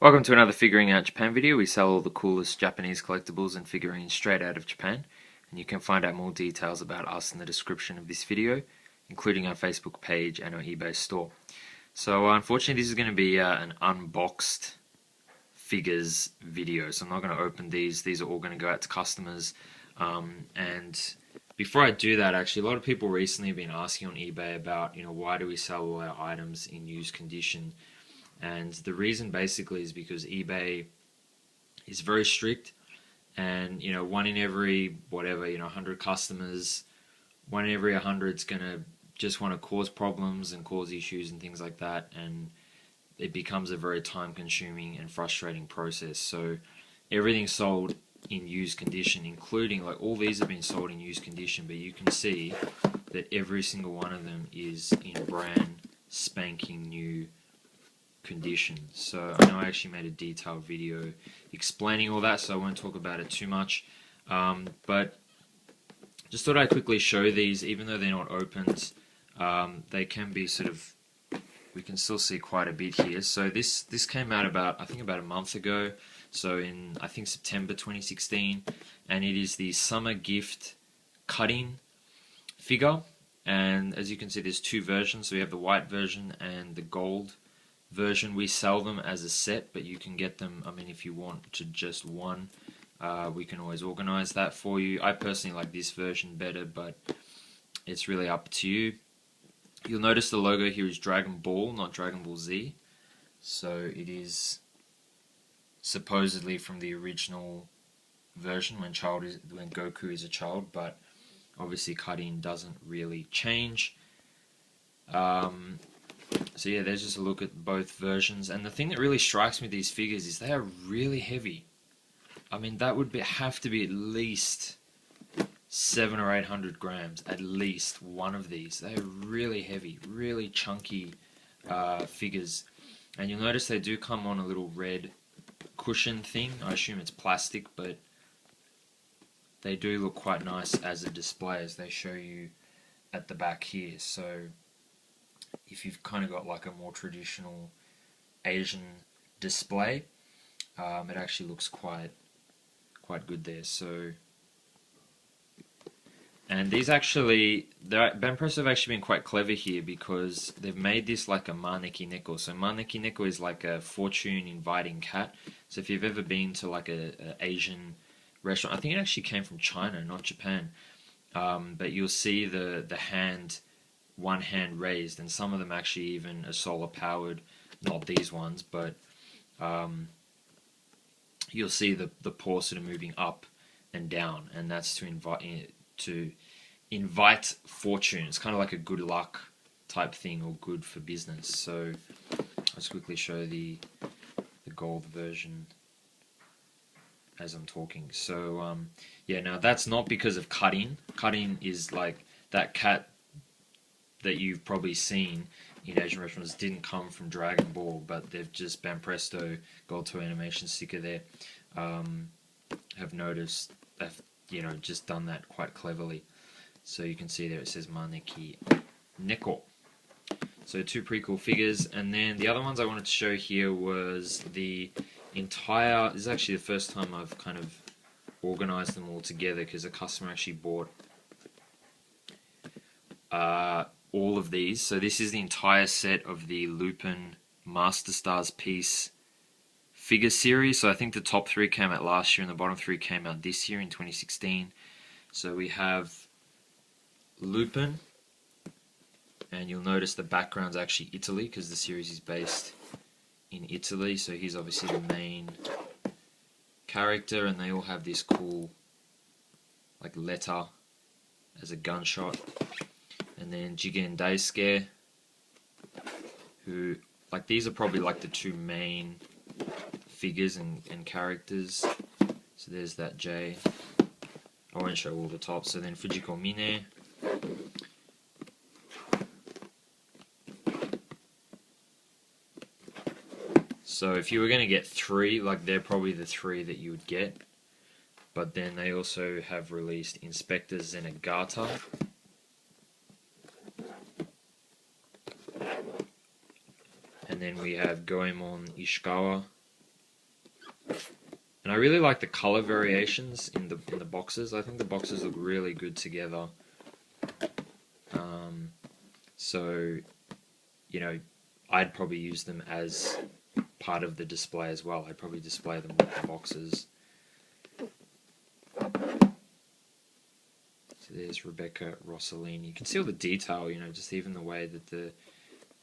Welcome to another Figuring Out Japan video. We sell all the coolest Japanese collectibles and figurines straight out of Japan, and you can find out more details about us in the description of this video, including our Facebook page and our eBay store. So unfortunately this is going to be an unboxed figures video, so I'm not going to open these. These are all going to go out to customers, and before I do that, actually a lot of people recently have been asking on eBay about, why do we sell all our items in used condition. And the reason basically is because eBay is very strict, and one in every 100 customers, one in every 100 is gonna just want to cause problems and cause issues and things like that, and it becomes a very time-consuming and frustrating process. So everything's sold in used condition, including all these have been sold in used condition, but you can see that every single one of them is in brand spanking new condition. So I know I actually made a detailed video explaining all that, so I won't talk about it too much, but just thought I'd quickly show these. Even though they're not opened, they can be we can still see quite a bit here. So this came out about a month ago, so in September 2016, and it is the summer gift cut-in figure. And as you can see, there's two versions. So we have the white version and the gold version. We sell them as a set, but you can get them, if you want to just one, we can always organize that for you. I personally like this version better, but it's really up to you. You'll notice the logo here is Dragon Ball, not Dragon Ball Z. So it is supposedly from the original version when Goku is a child, but obviously cut-in doesn't really change. So yeah, there's just a look at both versions, and the thing that really strikes me with these figures is they are really heavy. That would have to be at least 700 or 800 grams, at least one of these. They are really heavy, really chunky figures, and you'll notice they do come on a little red cushion thing. I assume it's plastic, but they do look quite nice as a display, as they show you at the back here. So if you've kind of got a more traditional Asian display, it actually looks quite good there. So, and these Banpresto have actually been quite clever here, because they've made this like a maneki neko. So maneki neko is like a fortune inviting cat. So if you've ever been to a Asian restaurant, I think it actually came from China, not Japan, but you'll see the one hand raised, and some of them actually even are solar powered, not these ones, but you'll see the paw moving up and down, and that's to invite fortune. It's kind of like a good luck type thing, or good for business. So let's quickly show the gold version as I'm talking. So yeah, now that's not because of cut-in. Cut-in is like that cat that you've probably seen in Asian restaurants didn't come from Dragon Ball, but they've just Banpresto Gold Toy Animation sticker there, have noticed they've just done that quite cleverly. So you can see there it says Maneki Neko. So two pretty cool figures. And then the other ones I wanted to show here was the entire, this is actually the first time I've kind of organized them all together, because a customer actually bought all of these. So this is the entire set of the Lupin Master Stars Piece figure series. So I think the top three came out last year and the bottom three came out this year in 2016. So we have Lupin, and you'll notice the background's actually Italy, because the series is based in Italy. So he's obviously the main character, and they all have this cool letter as a gunshot. And then Jigen and Daisuke, who, these are probably the two main figures and characters. So there's that J. I won't show all the tops. So then Fujiko Mine. So if you were going to get three, they're probably the three that you would get. But then they also have released Inspector Zenigata. And then we have Goemon Ishikawa, And I really like the color variations in the boxes. I think the boxes look really good together. So, you know, I'd probably use them as part of the display as well. I'd probably display them with the boxes. So there's Rebecca Rossellini. You can see all the detail, you know, just even the way that the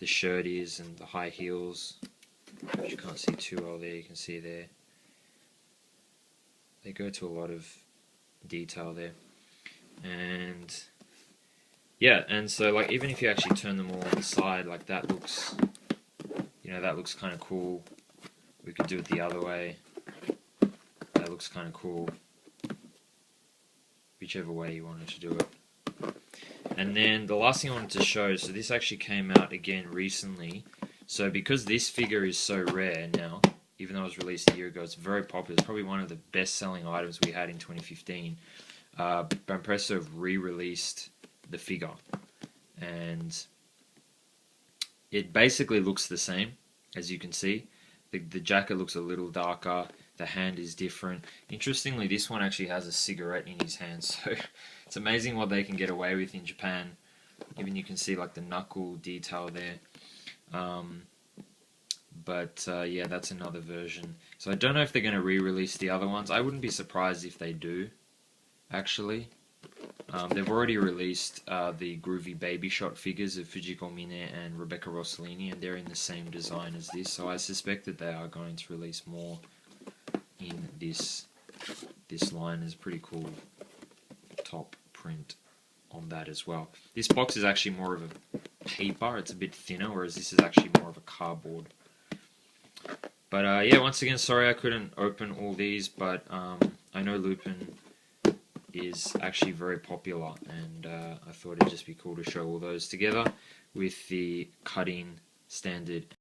shirt is and the high heels. Which you can't see too well there, you can see there. They go to a lot of detail there. And yeah, and so like even if you actually turn them all on the side, like that looks, you know, that looks kind of cool. We could do it the other way. That looks kind of cool. Whichever way you wanted to do it. And then the last thing I wanted to show, so this actually came out again recently. So because this figure is so rare now, even though it was released a year ago, it's very popular. It's probably one of the best-selling items we had in 2015. Banpresto have re-released the figure, and it basically looks the same, as you can see. The jacket looks a little darker, the hand is different. Interestingly, this one actually has a cigarette in his hand, so it's amazing what they can get away with in Japan. Even you can see like the knuckle detail there. Yeah, that's another version. So I don't know if they're going to re-release the other ones. I wouldn't be surprised if they do, actually. They've already released the Groovy Baby Shot figures of Fujiko and Rebecca Rossellini, and they're in the same design as this, so I suspect that they are going to release more in this line. Is pretty cool top print on that as well. This box is actually more of a paper, it's a bit thinner, whereas this is actually more of a cardboard. But yeah, once again, sorry I couldn't open all these, but I know Lupin is actually very popular, and I thought it'd just be cool to show all those together with the cut-in standard